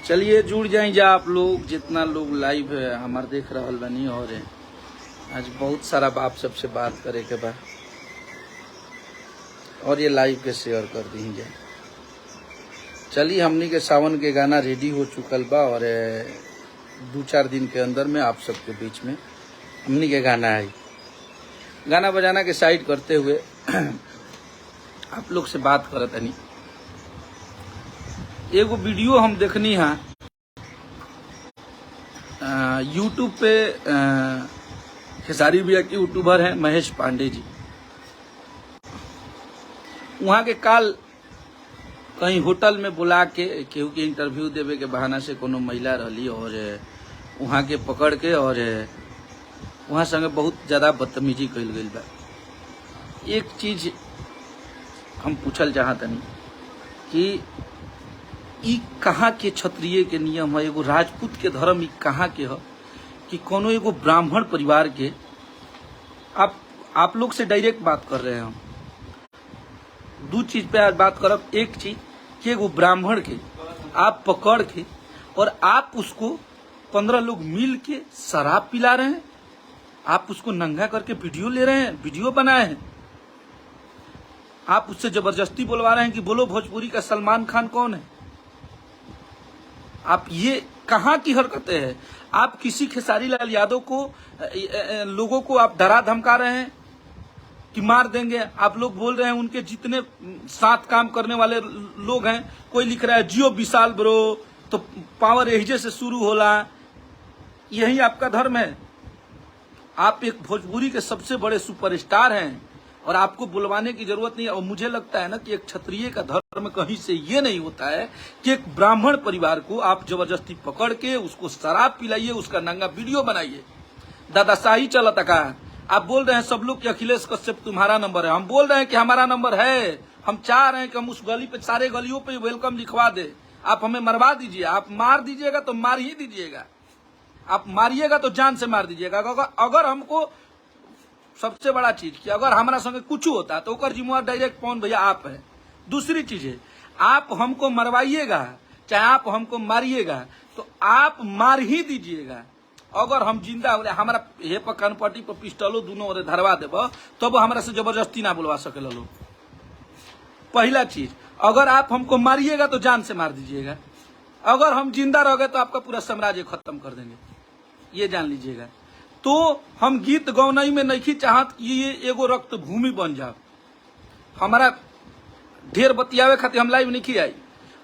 चलिए जुड़ जाए जा आप लोग, जितना लोग लाइव है हमारे देख रहा बनी। और आज बहुत सारा बाप सबसे बात करे के बाद और ये लाइव के शेयर कर दी जाए। चलिए हमनी के सावन के गाना रेडी हो चुकल बा और 2-4 दिन के अंदर में आप सबके बीच में हमनी के गाना है। गाना बजाना के साइड करते हुए आप लोग से बात करत हनी। एगो वीडियो हम देखनी है यूट्यूब पे, खेसारी भैया के यूट्यूबर हैं महेश पांडे जी। वहाँ के काल कहीं होटल में बुला के केहू के इंटरव्यू देवे के बहाना से कोनो महिला रही और वहाँ के पकड़ के और वहाँ संगे बहुत ज़्यादा बदतमीजी कइल गइल बा। एक चीज हम पूछल चाहतनी कि ई कहाँ के क्षत्रिय के नियम है, एगो राजपूत के धर्म ई कहाँ के है कि कोनो एगो ब्राह्मण परिवार के आप लोग से डायरेक्ट बात कर रहे हैं। हम 2 चीज पे आज बात करब। एक चीज कि एगो ब्राह्मण के आप पकड़ के और आप उसको 15 लोग मिल के शराब पिला रहे हैं, आप उसको नंगा करके वीडियो ले रहे हैं, वीडियो बनाए हैं, आप उससे जबरदस्ती बोलवा रहे हैं कि बोलो भोजपुरी का सलमान खान कौन है। आप ये कहाँ की हरकतें हैं? आप किसी खेसारी लाल यादव को लोगों को आप डरा धमका रहे हैं कि मार देंगे। आप लोग बोल रहे हैं उनके जितने साथ काम करने वाले लोग हैं, कोई लिख रहा है जियो विशाल ब्रो, तो पावर एहिजे से शुरू होला। यही आपका धर्म है? आप एक भोजपुरी के सबसे बड़े सुपरस्टार हैं और आपको बुलवाने की जरूरत नहीं है। और मुझे लगता है ना कि एक क्षत्रिय का धर्म कहीं से ये नहीं होता है कि एक ब्राह्मण परिवार को आप जबरदस्ती पकड़ के उसको शराब पिलाइए, उसका नंगा वीडियो बनाइए। दादाशाही चलता का आप बोल रहे हैं सब लोग कि अखिलेश कश्यप तुम्हारा नंबर है। हम बोल रहे हैं कि हमारा नंबर है। हम चाह रहे हैं कि हम उस गली पे, सारे गलियों पे वेलकम लिखवा दे। आप हमें मरवा दीजिए। आप मार दीजिएगा तो मार ही दीजिएगा, आप मारिएगा तो जान से मार दीजिएगा। अगर हमको सबसे बड़ा चीज कि अगर हमारा संगे कुछ होता तो ओकर जिम्मेवार डायरेक्ट पवन भैया आप है। दूसरी चीज है, आप हमको मरवाइएगा चाहे आप हमको मारिएगा तो आप मार ही दीजिएगा। अगर हम जिंदा हो हमारा हे पर कनपट्टी पर पिस्टलो दोनों ओरे धरवा देब तब हमरा से जबरदस्ती ना बुलवा सके लोग। पहला चीज, अगर आप हमको मारिएगा तो जान से मार दीजिएगा। अगर हम जिंदा रह गए तो आपका पूरा साम्राज्य खत्म कर देंगे, ये जान लीजिएगा। तो हम गीत गौनाई में नहीं चाहत कि ये एगो रक्त भूमि बन जाए। हमारा ढेर बतियावे खातिर हम लाइव नहीं आई।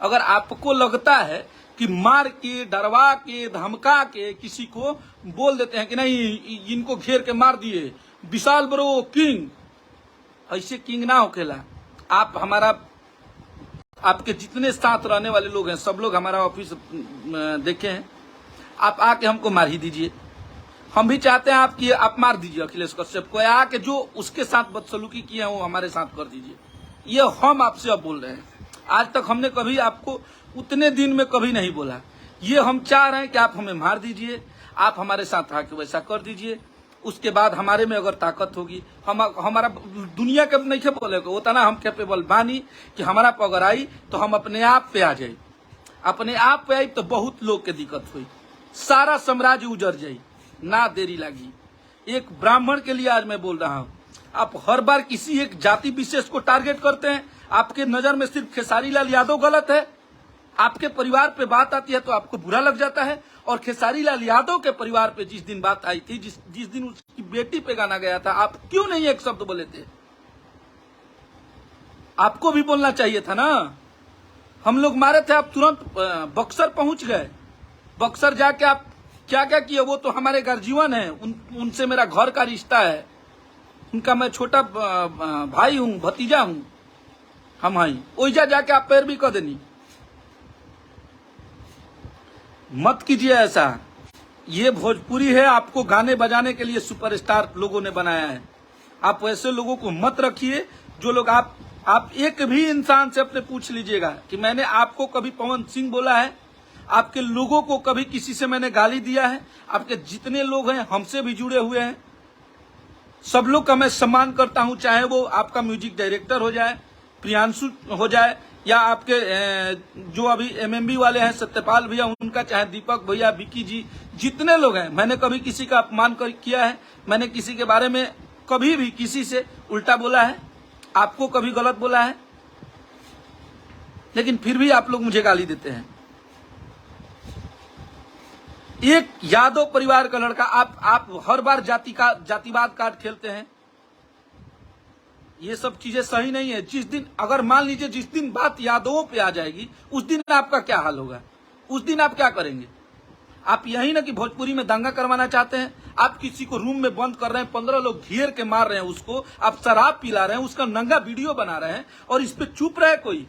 अगर आपको लगता है कि मार के, डरवा के, धमका के किसी को बोल देते हैं कि नहीं इनको घेर के मार दिए विशाल ब्रो किंग, ऐसे किंग ना होकेला। आप हमारा, आपके जितने साथ रहने वाले लोग हैं सब लोग हमारा ऑफिस देखे हैं। आप आके हमको मार ही दीजिए। हम भी चाहते हैं आपकी आप मार दीजिए अखिलेश कश्यप को, आके जो उसके साथ बदसलूकी किए हैं वो हमारे साथ कर दीजिए। ये हम आपसे अब बोल रहे हैं। आज तक हमने कभी आपको उतने दिन में कभी नहीं बोला। ये हम चाह रहे हैं कि आप हमें मार दीजिए, आप हमारे साथ आके वैसा कर दीजिए। उसके बाद हमारे में अगर ताकत होगी, हमारा दुनिया के नहीं के बोले को उतना हम कैपेबल बानी कि हमारा पर अगर आई तो हम अपने आप पे आ जाए। अपने आप पे आई तो बहुत लोग के दिक्कत हुई, सारा साम्राज्य उजड़ जाये, ना देरी लगी। एक ब्राह्मण के लिए आज मैं बोल रहा हूं, आप हर बार किसी एक जाति विशेष को टारगेट करते हैं। आपके नजर में सिर्फ खेसारी लाल यादव गलत है, आपके परिवार पे बात आती है तो आपको बुरा लग जाता है। और खेसारी लाल यादव के परिवार पे जिस दिन बात आई थी, जिस दिन उसकी बेटी पे गाना गया था, आप क्यों नहीं एक शब्द बोले थे? आपको भी बोलना चाहिए था ना। हम लोग मारे थे, आप तुरंत बक्सर पहुंच गए। बक्सर जाके आप क्या क्या किए? वो तो हमारे गर्जीवन है, उनसे मेरा घर का रिश्ता है, उनका मैं छोटा भाई हूं, भतीजा हूं। हम आई ओइजा जाके आप पैर भी कर देनी। मत कीजिए ऐसा। ये भोजपुरी है, आपको गाने बजाने के लिए सुपरस्टार लोगों ने बनाया है। आप वैसे लोगों को मत रखिए जो लोग आप एक भी इंसान से अपने पूछ लीजिएगा कि मैंने आपको कभी पवन सिंह बोला है? आपके लोगों को कभी किसी से मैंने गाली दिया है? आपके जितने लोग हैं हमसे भी जुड़े हुए हैं, सब लोग का मैं सम्मान करता हूं, चाहे वो आपका म्यूजिक डायरेक्टर हो जाए, प्रियांशु हो जाए, या आपके जो अभी एमएमबी वाले हैं सत्यपाल भैया उनका, चाहे दीपक भैया, विकी जी, जितने लोग हैं, मैंने कभी किसी का अपमान किया है? मैंने किसी के बारे में कभी भी किसी से उल्टा बोला है? आपको कभी गलत बोला है? लेकिन फिर भी आप लोग मुझे गाली देते हैं। एक यादव परिवार का लड़का, आप हर बार जातिवाद कार्ड खेलते हैं। ये सब चीजें सही नहीं है। जिस दिन, अगर मान लीजिए जिस दिन बात यादवों पे आ जाएगी, उस दिन आपका क्या हाल होगा? उस दिन आप क्या करेंगे? आप यही ना कि भोजपुरी में दंगा करवाना चाहते हैं। आप किसी को रूम में बंद कर रहे हैं, 15 लोग घेर के मार रहे हैं उसको, आप शराब पिला रहे हैं, उसका नंगा वीडियो बना रहे हैं और इस पे चुप रहे कोई।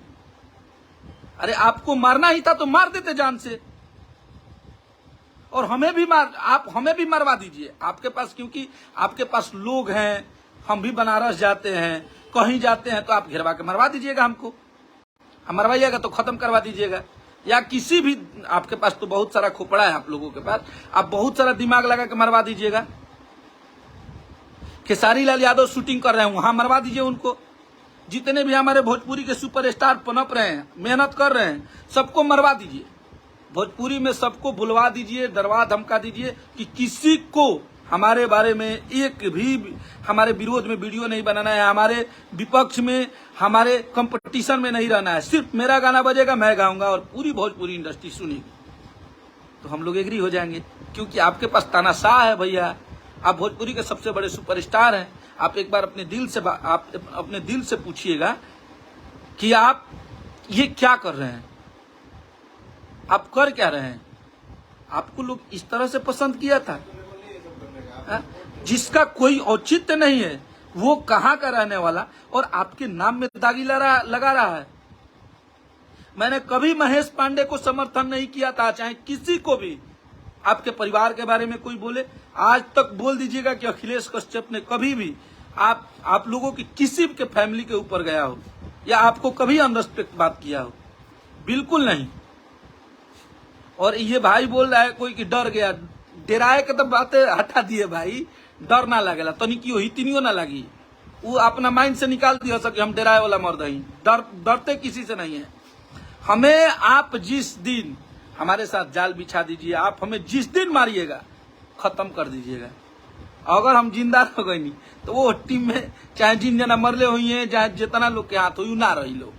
अरे आपको मारना ही था तो मार देते जान से, और हमें भी मरवा दीजिए। आपके पास, क्योंकि आपके पास लोग हैं, हम भी बनारस जाते हैं, कहीं जाते हैं, तो आप घेरवा के मरवा दीजिएगा हमको। हम मरवाइएगा तो खत्म करवा दीजिएगा। या किसी भी, आपके पास तो बहुत सारा खोपड़ा है आप लोगों के पास, आप बहुत सारा दिमाग लगा के मरवा दीजिएगा। खेसारी लाल यादव शूटिंग कर रहे हैं, वहां मरवा दीजिए उनको। जितने भी हमारे भोजपुरी के सुपरस्टार पनप रहे हैं, मेहनत कर रहे हैं, सबको मरवा दीजिए। भोजपुरी में सबको बुलवा दीजिए, डरवा धमका दीजिए कि किसी को हमारे बारे में एक भी, हमारे विरोध में वीडियो नहीं बनाना है, हमारे विपक्ष में, हमारे कंपटीशन में नहीं रहना है। सिर्फ मेरा गाना बजेगा, मैं गाऊंगा और पूरी भोजपुरी इंडस्ट्री सुनेगी, तो हम लोग एग्री हो जाएंगे। क्योंकि आपके पास तानाशाह है भैया, आप भोजपुरी के सबसे बड़े सुपरस्टार हैं। आप एक बार अपने दिल से पूछिएगा कि आप ये क्या कर रहे हैं, आप कर क्या रहे हैं? आपको लोग इस तरह से पसंद किया था, जिसका कोई औचित्य नहीं है, वो कहाँ का रहने वाला, और आपके नाम में दागी लगा रहा है। मैंने कभी महेश पांडे को समर्थन नहीं किया था, चाहे किसी को भी। आपके परिवार के बारे में कोई बोले, आज तक बोल दीजिएगा कि अखिलेश कश्यप ने कभी भी आप लोगों की किसी के फैमिली के ऊपर गया हो या आपको कभी अनरेस्पेक्ट बात किया हो? बिल्कुल नहीं। और ये भाई बोल रहा है कोई कि डर गया, डराए के तो बातें हटा दिए भाई, डर ना लगेला तो निकियो ही तीनियो ना लगी। वो अपना माइंड से निकाल दिया सके हम डराए वाला मर्द ही, डरते किसी से नहीं है। हमें आप जिस दिन हमारे साथ जाल बिछा दीजिए, आप हमें जिस दिन मारिएगा खत्म कर दीजिएगा। अगर हम जिंदा रह गए नहीं तो वो टीम में चाहे जिन जना मरले हुई है, चाहे जितना लोग के हाथ हुई ना रही लोग,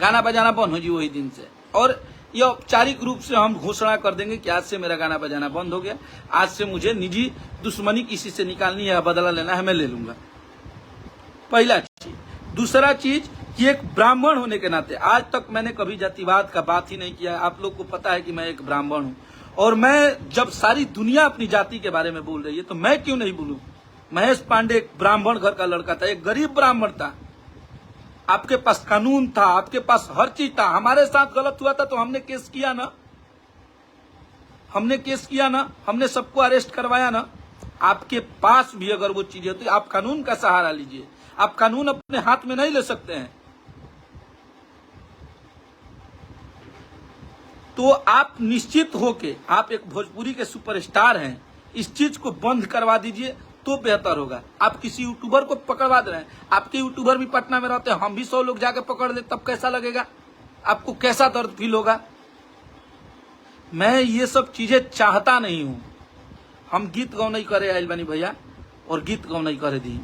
गाना बजाना बंद हो जी वही दिन से। और ये औपचारिक रूप से हम घोषणा कर देंगे कि आज से मेरा गाना बजाना बंद हो गया, आज से मुझे निजी दुश्मनी किसी से निकालनी है, बदला लेना है, मैं ले लूंगा। पहला चीज। दूसरा चीज कि एक ब्राह्मण होने के नाते आज तक मैंने कभी जातिवाद का बात ही नहीं किया। आप लोग को पता है कि मैं एक ब्राह्मण हूं, और मैं जब सारी दुनिया अपनी जाति के बारे में बोल रही है तो मैं क्यों नहीं बोलूं? महेश पांडे एक ब्राह्मण घर का लड़का था, एक गरीब ब्राह्मण था। आपके पास कानून था, आपके पास हर चीज था। हमारे साथ गलत हुआ था तो हमने केस किया ना, हमने सबको अरेस्ट करवाया ना। आपके पास भी अगर वो चीजें होती, आप कानून का सहारा लीजिए। आप कानून अपने हाथ में नहीं ले सकते हैं। तो आप निश्चित होके, आप एक भोजपुरी के सुपरस्टार हैं, इस चीज को बंद करवा दीजिए तो बेहतर होगा। आप किसी यूट्यूबर को पकड़वा दे रहे हैं, आपके यूट्यूबर भी पटना में रहते हैं, हम भी 100 लोग जाके पकड़ ले, तब कैसा लगेगा? आपको कैसा दर्द फील होगा? मैं ये सब चीजें चाहता नहीं हूं। हम गीत गाँव नहीं करे आइल बानी भैया, और गीत गाँव नहीं करे दी।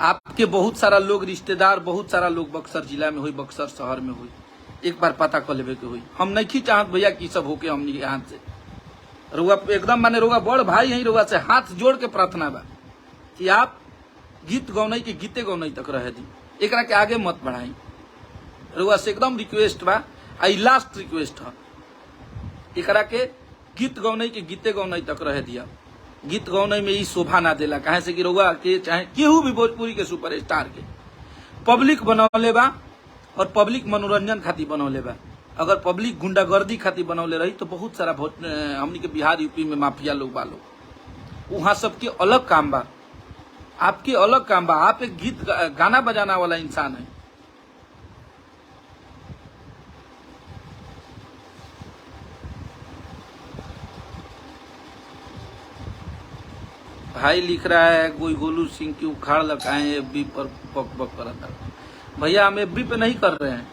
आपके बहुत सारा लोग रिश्तेदार, बहुत सारा लोग बक्सर जिला में हुई, बक्सर शहर में हुई, एक बार पता कर लेवे के हुई। हम नहीं चाहत भैया कि सब होके हमनी के हाथ से रुआ एकदम माने रुआ बड़ भाई यही रुआ से हाथ जोड़ के प्रार्थना बा कि आप गीत गौनई के गीते गौनई तक रह दी, एकरा के आगे मत बढ़ाई। रुआ से एकदम रिक्वेस्ट बा, आई लास्ट रिक्वेस्ट है, एकरा के गीत गौनई के गीते गौनई तक रह दिया। गीत गौनई में ई शोभा ना देला, कहे से कि रुआ के चाहे केहू भी भोजपुरी के सुपरस्टार के पब्लिक बनौले बा और पब्लिक मनोरंजन खातिर बनौले बा। अगर पब्लिक गुंडागर्दी खातिर बनौले रही तो बहुत सारा हमनी के बिहार यूपी में माफिया लोग बा लोग, वहां सबके अलग काम बा, आपके अलग काम बा। आप एक गीत गाना बजाना वाला इंसान है। भाई लिख रहा है कोई गोलू सिंह की उखाड़ लगाए भी पर बक बक करता। भैया हम एफबी पे नहीं कर रहे हैं,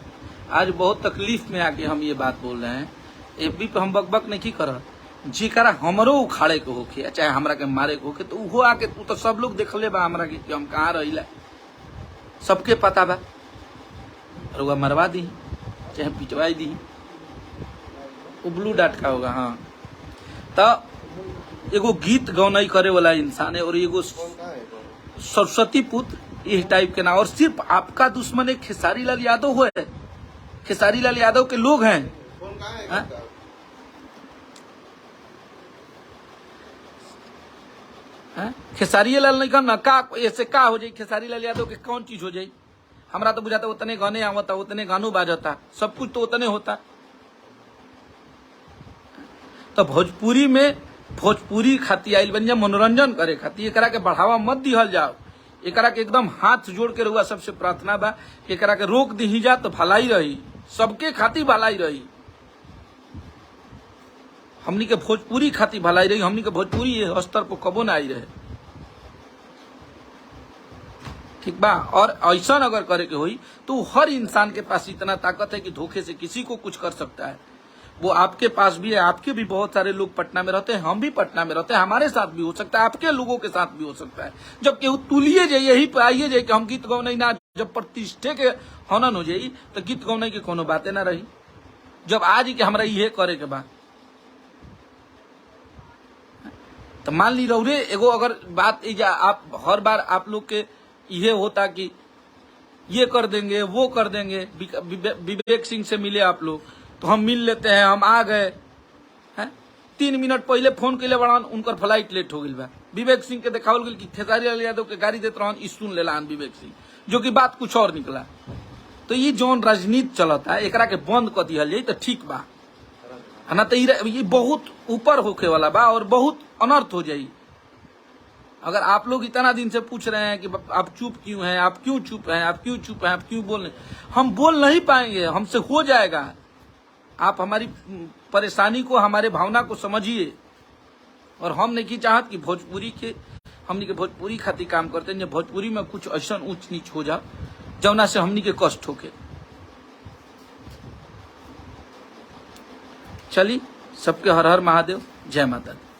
आज बहुत तकलीफ में आके हम ये बात बोल रहे हैं। एफबी पे हम बकबक नहीं कर, जेकरा हमरो उखाड़े के होखे चाहे हमरा के मारे के होखे तो उहो आके तू तो सब लोग देखले बा हमरा के कि हम कहाँ रहिला, सबके पता बा। रुआ मरवा दी चाहे पिटवाई दी, वो ब्लू डाट का होगा। हाँ तो एगो गीत गौनाई करे वाला इंसान है और एगो सरस्वती पुत्र इस टाइप के ना, और सिर्फ आपका दुश्मन एक खेसारी लाल यादव हुए, खेसारी लाल यादव के लोग हैं। खेसारी लाल नहीं करना का ऐसे का हो जाए, खेसारी लाल यादव के कौन चीज हो जाए? हमरा तो बुझाता उतने गाने आवता, उतने गानों बाजता, सब कुछ तो उतने होता। तो भोजपुरी में भोजपुरी खाती आइल बन जा मनोरंजन करे खाती, एकरा के बढ़ावा मत दिहल जाओ, एकरा के एकदम हाथ जोड़ के रहुआ सबसे प्रार्थना बा, एकरा के रोक दी जा तो भलाई रही, सबके खाती भलाई रही, हमनी के भोजपुरी खाती भलाई रही, हमनी के भोजपुरी स्तर पर कबो ना आई रहे, ठीक बा। और ऐसा अगर करे के हुई तो हर इंसान के पास इतना ताकत है कि धोखे से किसी को कुछ कर सकता है, वो आपके पास भी है। आपके भी बहुत सारे लोग पटना में रहते हैं, हम भी पटना में रहते हैं, हमारे साथ भी हो सकता है, आपके लोगों के साथ भी हो सकता है। जब केहू तुलिए जाइए यही पे आइए जाए कि हम गीत गौनाई ना, जब प्रतिष्ठे के हनन हो जाई तो गीत गौनाई की कोनो बातें ना रही। जब आज के हमरा ये करे के बाद तो मान ली रहो रे एगो अगर बात आप हर बार आप लोग के ये होता कि ये कर देंगे वो कर देंगे, विवेक सिंह से मिले आप लोग तो हम मिल लेते हैं, हम आ गए हैं, 3 मिनट पहले फोन के लिए बड़ा उनकर फ्लाइट लेट हो गई बा। विवेक सिंह के देखावल गई कि खेसारी लाल यादव के गाड़ी देते रहन, सुन लेला विवेक सिंह, जो कि बात कुछ और निकला। तो ये जौन राजनीति चलता है एकरा के बंद कर दिया जाए तो ठीक बा, ना तो ये बहुत ऊपर होके वाला बा और बहुत अनर्थ हो जाये। अगर आप लोग इतना दिन से पूछ रहे हैं कि आप चुप क्यों हैं, आप क्यों चुप हैं, आप क्यों चुप हैं, आप क्यों बोल रहे, हम बोल नहीं पाएंगे, हमसे हो जाएगा। आप हमारी परेशानी को, हमारे भावना को समझिए। और हम नहीं की चाहत कि भोजपुरी के हमनी के भोजपुरी खातिर काम करते हैं, भोजपुरी में कुछ ऐसा ऊंच नीच हो जा जौना से हमनी के कष्ट होके। चलिए, सबके हर हर महादेव, जय माता दी।